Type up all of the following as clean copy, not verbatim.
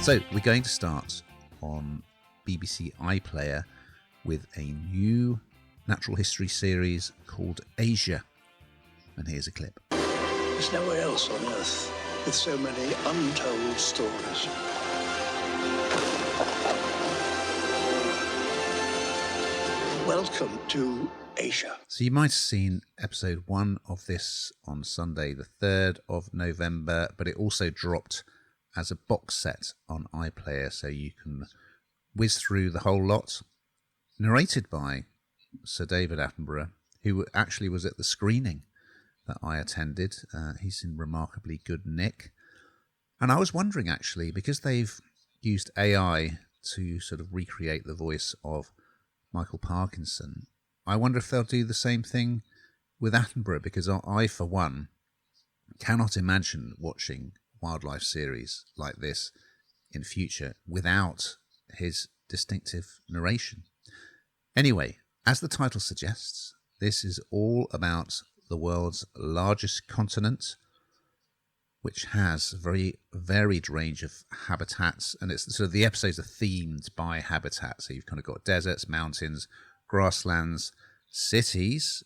So we're going to start on BBC iPlayer with a new natural history series called Asia. And here's a clip. There's nowhere else on Earth with so many untold stories. Welcome to Asia. So you might have seen episode 1 of this on Sunday, the 3rd of November, but it also dropped as a box set on iPlayer, so you can whiz through the whole lot. Narrated by Sir David Attenborough, who actually was at the screening that I attended. He's in remarkably good nick. And I was wondering, actually, because they've used AI to sort of recreate the voice of Michael Parkinson, I wonder if they'll do the same thing with Attenborough, because I, for one, cannot imagine watching wildlife series like this in future without his distinctive narration. Anyway, as the title suggests, this is all about the world's largest continent, which has a very varied range of habitats, and it's sort of the episodes are themed by habitat. So you've kind of got deserts, mountains, grasslands, cities,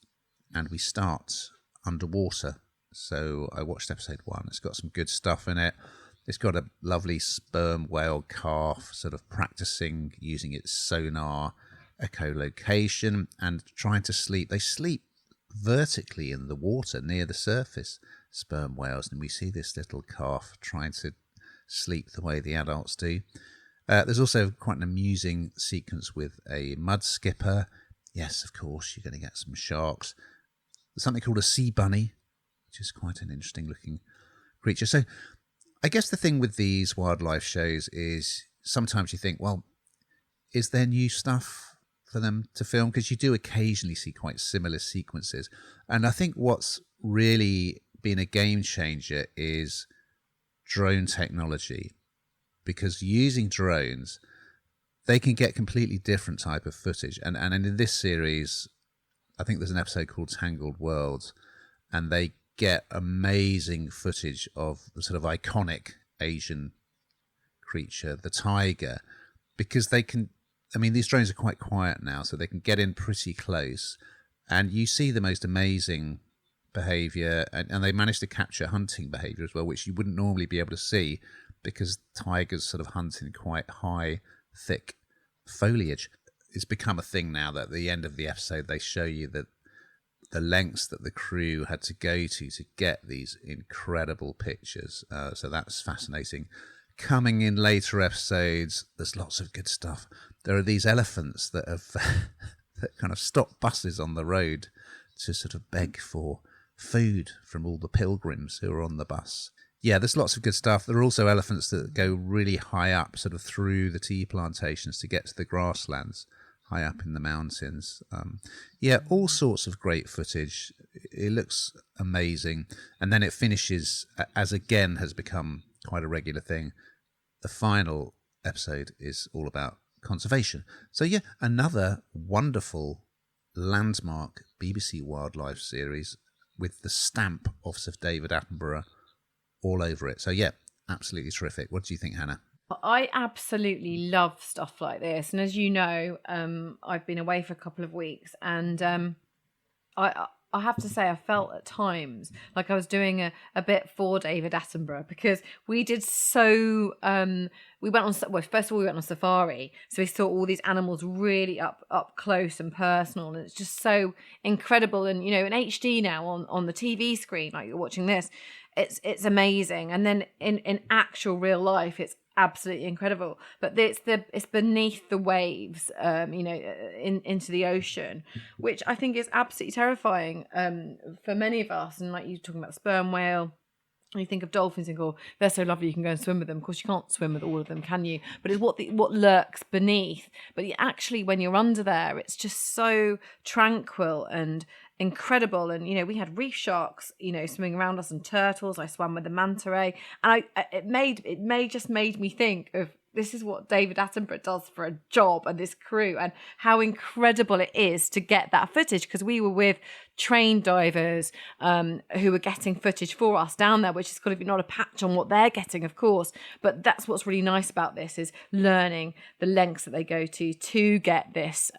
and we start underwater. So I watched episode 1. It's got some good stuff in it. It's got a lovely sperm whale calf sort of practicing using its sonar echolocation and trying to sleep. They sleep vertically in the water near the surface, sperm whales, and we see this little calf trying to sleep the way the adults do. There's also quite an amusing sequence with a mud skipper. Yes, of course, you're going to get some sharks. There's something called a sea bunny, which is quite an interesting looking creature. So I guess the thing with these wildlife shows is sometimes you think, well, is there new stuff for them to film? Because you do occasionally see quite similar sequences. And I think what's really been a game changer is drone technology, because using drones, they can get completely different type of footage. And in this series, I think there's an episode called Tangled Worlds, and they get amazing footage of the sort of iconic Asian creature, the tiger, because they can, I mean, these drones are quite quiet now, so they can get in pretty close, and you see the most amazing behavior, and they manage to capture hunting behavior as well, which you wouldn't normally be able to see because tigers sort of hunt in quite high, thick foliage. It's become a thing now that at the end of the episode they show you that the lengths that the crew had to go to get these incredible pictures. So that's fascinating. Coming in later episodes, there's lots of good stuff. There are these elephants that have that kind of stop buses on the road to sort of beg for food from all the pilgrims who are on the bus. Yeah, there's lots of good stuff. There are also elephants that go really high up, sort of through the tea plantations to get to the grasslands high up in the mountains. Yeah, all sorts of great footage. It looks amazing. And then it finishes, as again has become quite a regular thing, the final episode is all about conservation. So yeah, another wonderful landmark BBC wildlife series with the stamp of Sir David Attenborough all over it. So yeah, absolutely terrific. What do you think, Hannah? I absolutely love stuff like this. And as you know, I've been away for a couple of weeks, and I have to say I felt at times like I was doing a bit for David Attenborough, because we did so... we went on... Well, first of all, we went on safari. So we saw all these animals really up close and personal. And it's just so incredible. And, you know, in HD now on the TV screen, like you're watching this, it's amazing. And then in actual real life, it's absolutely incredible. But it's beneath the waves, you know, into the ocean, which I think is absolutely terrifying for many of us. And like you're talking about the sperm whale, and you think of dolphins and go, they're so lovely, you can go and swim with them. Of course, you can't swim with all of them, can you? But it's what lurks beneath. But actually, when you're under there, it's just so tranquil and incredible. And, you know, we had reef sharks, you know, swimming around us, and turtles. I swam with the manta ray. And it made me think of this is what David Attenborough does for a job, and this crew, and how incredible it is to get that footage, because we were with trained divers who were getting footage for us down there, which is got to be not a patch on what they're getting, of course, but that's what's really nice about this, is learning the lengths that they go to get this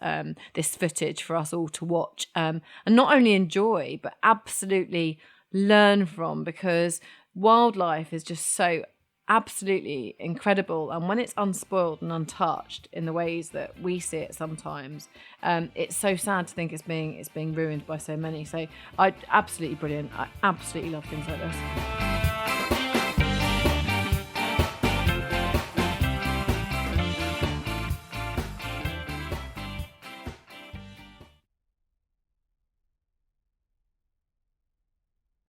this footage for us all to watch, and not only enjoy but absolutely learn from, because wildlife is just so absolutely incredible, and when it's unspoiled and untouched in the ways that we see it sometimes, it's so sad to think it's being ruined by so many. So absolutely brilliant. I absolutely love things like this.